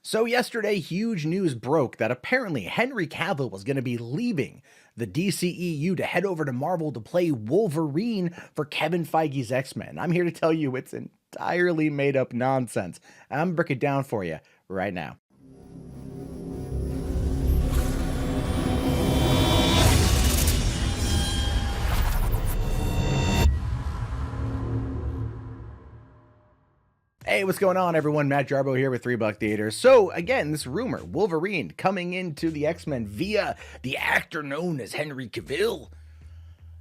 So yesterday, huge news broke that apparently Henry Cavill was going to be leaving the DCEU to head over to Marvel to play Wolverine for Kevin Feige's X-Men. I'm here to tell you it's entirely made up nonsense. I'm going to break it down for you right now. Hey, what's going on, everyone? Matt Jarbo here with $3 Theaters. So, again, this rumor, Wolverine coming into the X-Men via the actor known as Henry Cavill,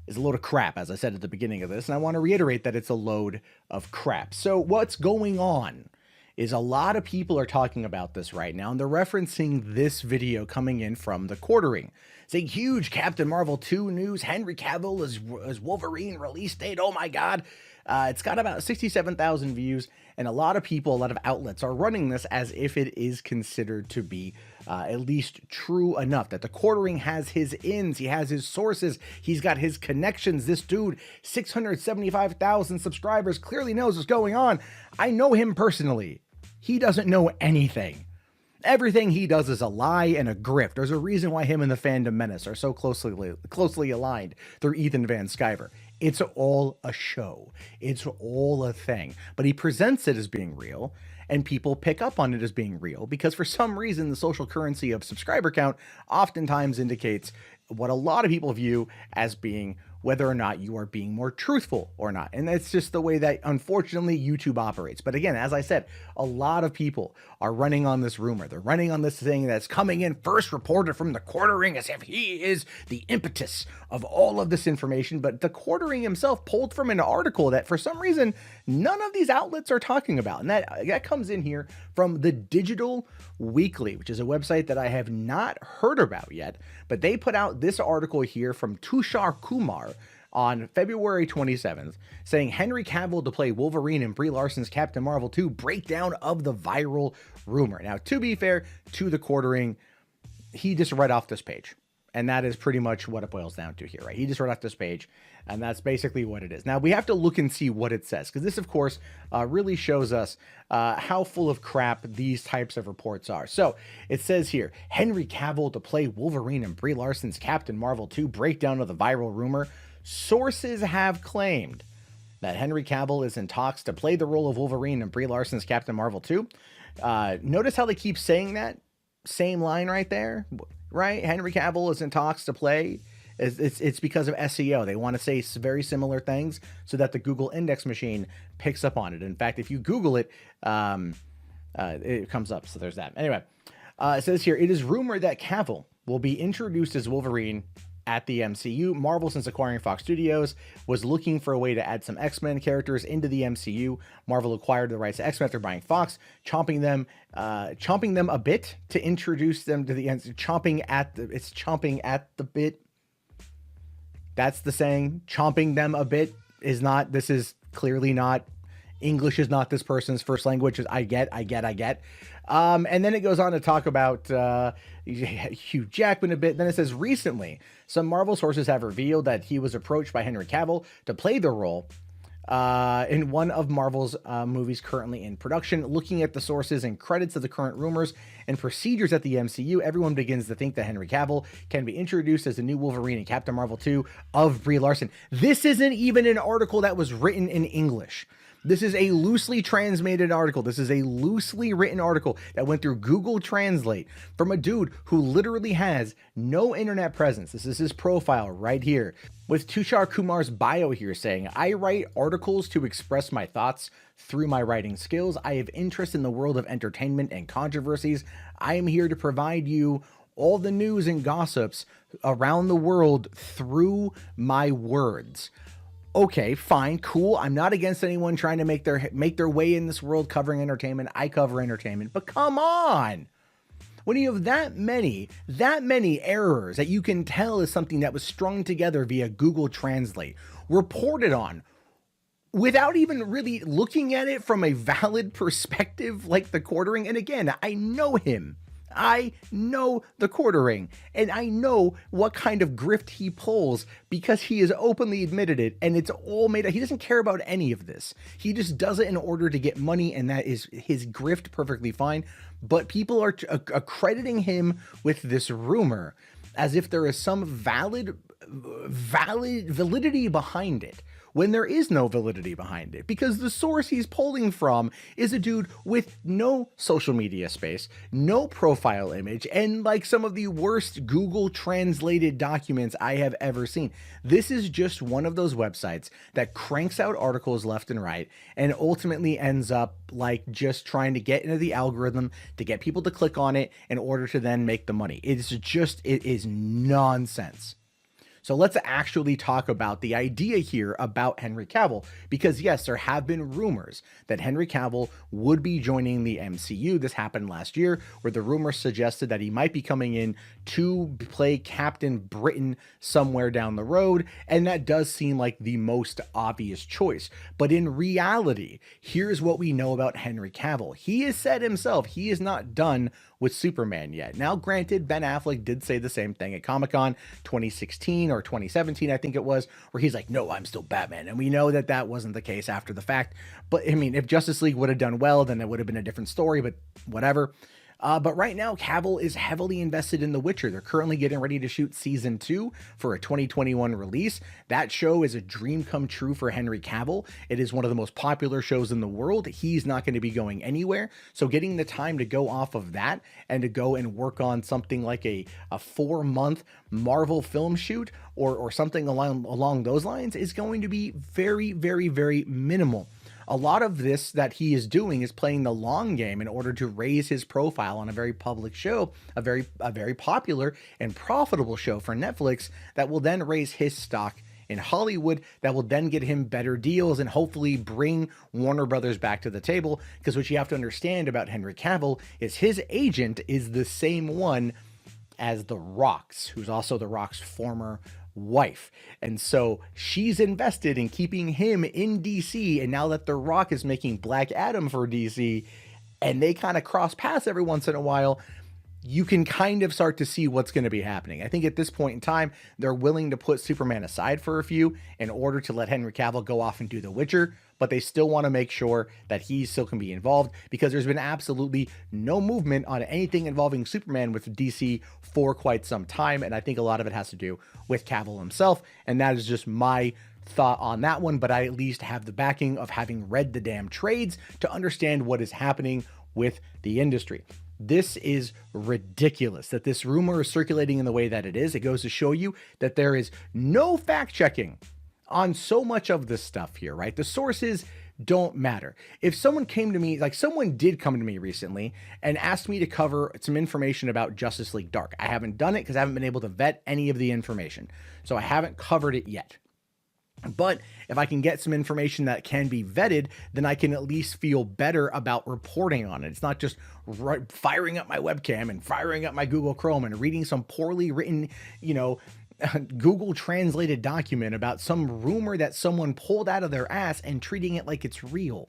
is a load of crap, as I said at the beginning of this, and I want to reiterate that it's a load of crap. So, what's going on is a lot of people are talking about this right now, and they're referencing this video coming in from the Quatering, saying huge Captain Marvel 2 news, Henry Cavill is Wolverine release date, oh my god. It's got about 67,000 views, and a lot of people, a lot of outlets are running this as if it is considered to be at least true enough, that the Quatering has his ins, he has his sources, he's got his connections. This dude, 675,000 subscribers, clearly knows what's going on. I know him personally. He doesn't know anything. Everything he does is a lie and a grift. There's a reason why him and the Fandom Menace are so closely aligned through Ethan Van Sciver. It's all a show. It's all a thing. But he presents it as being real, and people pick up on it as being real because for some reason the social currency of subscriber count oftentimes indicates what a lot of people view as being whether or not you are being more truthful or not. And that's just the way that, unfortunately, YouTube operates. But again, as I said, a lot of people are running on this rumor. They're running on this thing that's coming in first reported from the Quatering as if he is the impetus of all of this information. But the Quatering himself pulled from an article that, for some reason, none of these outlets are talking about. And that comes in here from the Digital Weekly, which is a website that I have not heard about yet. But they put out this article here from Tushar Kumar on February 27th, saying Henry Cavill to play Wolverine in Brie Larson's Captain Marvel 2 breakdown of the viral rumor. Now, to be fair to the Quatering, he just read off this page. And that is pretty much what it boils down to here, right? He just read off this page, and that's basically what it is. Now, we have to look and see what it says, because this, of course, really shows us how full of crap these types of reports are. So, it says here, Henry Cavill to play Wolverine in Brie Larson's Captain Marvel 2 breakdown of the viral rumor. Sources have claimed that Henry Cavill is in talks to play the role of Wolverine in Brie Larson's Captain Marvel 2. Notice how they keep saying that same line right there, right? Henry Cavill is in talks to play. It's because of SEO. They want to say very similar things so that the Google index machine picks up on it. In fact, if you Google it, it comes up. So there's that. Anyway, it says here, it is rumored that Cavill will be introduced as Wolverine at the MCU. Marvel, since acquiring Fox Studios, was looking for a way to add some X-Men characters into the MCU. Marvel acquired the rights to X-Men after buying Fox, chomping them a bit to introduce them to the chomping at the bit. That's the saying. Chomping them a bit is not. This is clearly not. English is not this person's first language. I get. And then it goes on to talk about Hugh Jackman a bit. Then it says, recently, some Marvel sources have revealed that he was approached by Henry Cavill to play the role in one of Marvel's movies currently in production. Looking at the sources and credits of the current rumors and procedures at the MCU, everyone begins to think that Henry Cavill can be introduced as the new Wolverine in Captain Marvel 2 of Brie Larson. This isn't even an article that was written in English. This is a loosely translated article. This is a loosely written article that went through Google Translate from a dude who literally has no internet presence. This is his profile right here, with Tushar Kumar's bio here saying, I write articles to express my thoughts through my writing skills. I have interest in the world of entertainment and controversies. I am here to provide you all the news and gossips around the world through my words. Okay, fine, cool. I'm not against anyone trying to make their way in this world covering entertainment. I cover entertainment, but come on. When you have that many errors that you can tell is something that was strung together via Google Translate, reported on, without even really looking at it from a valid perspective like the Quatering, and again, I know him. I know the Quatering, and I know what kind of grift he pulls because he has openly admitted it, and it's all made up. He doesn't care about any of this. He just does it in order to get money, and that is his grift, perfectly fine. But people are accrediting him with this rumor as if there is some validity behind it, when there is no validity behind it, because the source he's pulling from is a dude with no social media space, no profile image, and like some of the worst Google translated documents I have ever seen. This is just one of those websites that cranks out articles left and right and ultimately ends up like just trying to get into the algorithm to get people to click on it in order to then make the money. It is nonsense. So let's actually talk about the idea here about Henry Cavill, because yes, there have been rumors that Henry Cavill would be joining the MCU. This happened last year, where the rumors suggested that he might be coming in to play Captain Britain somewhere down the road, and that does seem like the most obvious choice. But in reality, here's what we know about Henry Cavill. He has said himself he is not done with Superman yet. Now, granted, Ben Affleck did say the same thing at Comic-Con 2016 or 2017, I think it was, where he's like, no, I'm still Batman. And we know that that wasn't the case after the fact. But I mean, if Justice League would have done well, then it would have been a different story, but whatever. But right now, Cavill is heavily invested in The Witcher. They're currently getting ready to shoot season 2 for a 2021 release. That show is a dream come true for Henry Cavill. It is one of the most popular shows in the world. He's not going to be going anywhere. So getting the time to go off of that and to go and work on something like a 4-month Marvel film shoot or something along those lines is going to be very, very, very minimal. A lot of this that he is doing is playing the long game in order to raise his profile on a very public show, a very popular and profitable show for Netflix that will then raise his stock in Hollywood, that will then get him better deals and hopefully bring Warner Brothers back to the table. Because what you have to understand about Henry Cavill is his agent is the same one as The Rock's, who's also The Rock's former wife. And so she's invested in keeping him in DC. And now that The Rock is making Black Adam for DC and they kind of cross paths every once in a while, you can kind of start to see what's going to be happening. I think at this point in time, they're willing to put Superman aside for a few in order to let Henry Cavill go off and do The Witcher, but they still want to make sure that he still can be involved, because there's been absolutely no movement on anything involving Superman with DC for quite some time. And I think a lot of it has to do with Cavill himself. And that is just my thought on that one. But I at least have the backing of having read the damn trades to understand what is happening with the industry. This is ridiculous that this rumor is circulating in the way that it is. It goes to show you that there is no fact checking on so much of this stuff here, right? The sources don't matter. If someone came to me, like someone did come to me recently and asked me to cover some information about Justice League Dark. I haven't done it because I haven't been able to vet any of the information. So I haven't covered it yet. But if I can get some information that can be vetted, then I can at least feel better about reporting on it. It's not just firing up my webcam and firing up my Google Chrome and reading some poorly written, Google translated document about some rumor that someone pulled out of their ass and treating it like it's real.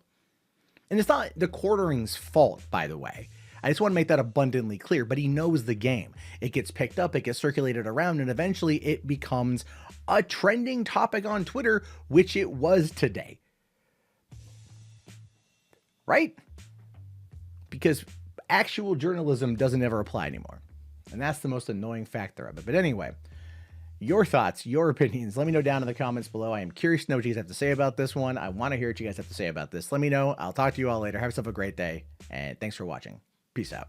And it's not the Quatering's fault, by the way. I just want to make that abundantly clear, but he knows the game. It gets picked up, it gets circulated around, and eventually it becomes a trending topic on Twitter, which it was today. Right? Because actual journalism doesn't ever apply anymore. And that's the most annoying factor of it. But anyway, your thoughts, your opinions, let me know down in the comments below. I am curious to know what you guys have to say about this one. I want to hear what you guys have to say about this. Let me know. I'll talk to you all later. Have yourself a great day, and thanks for watching. Peace out.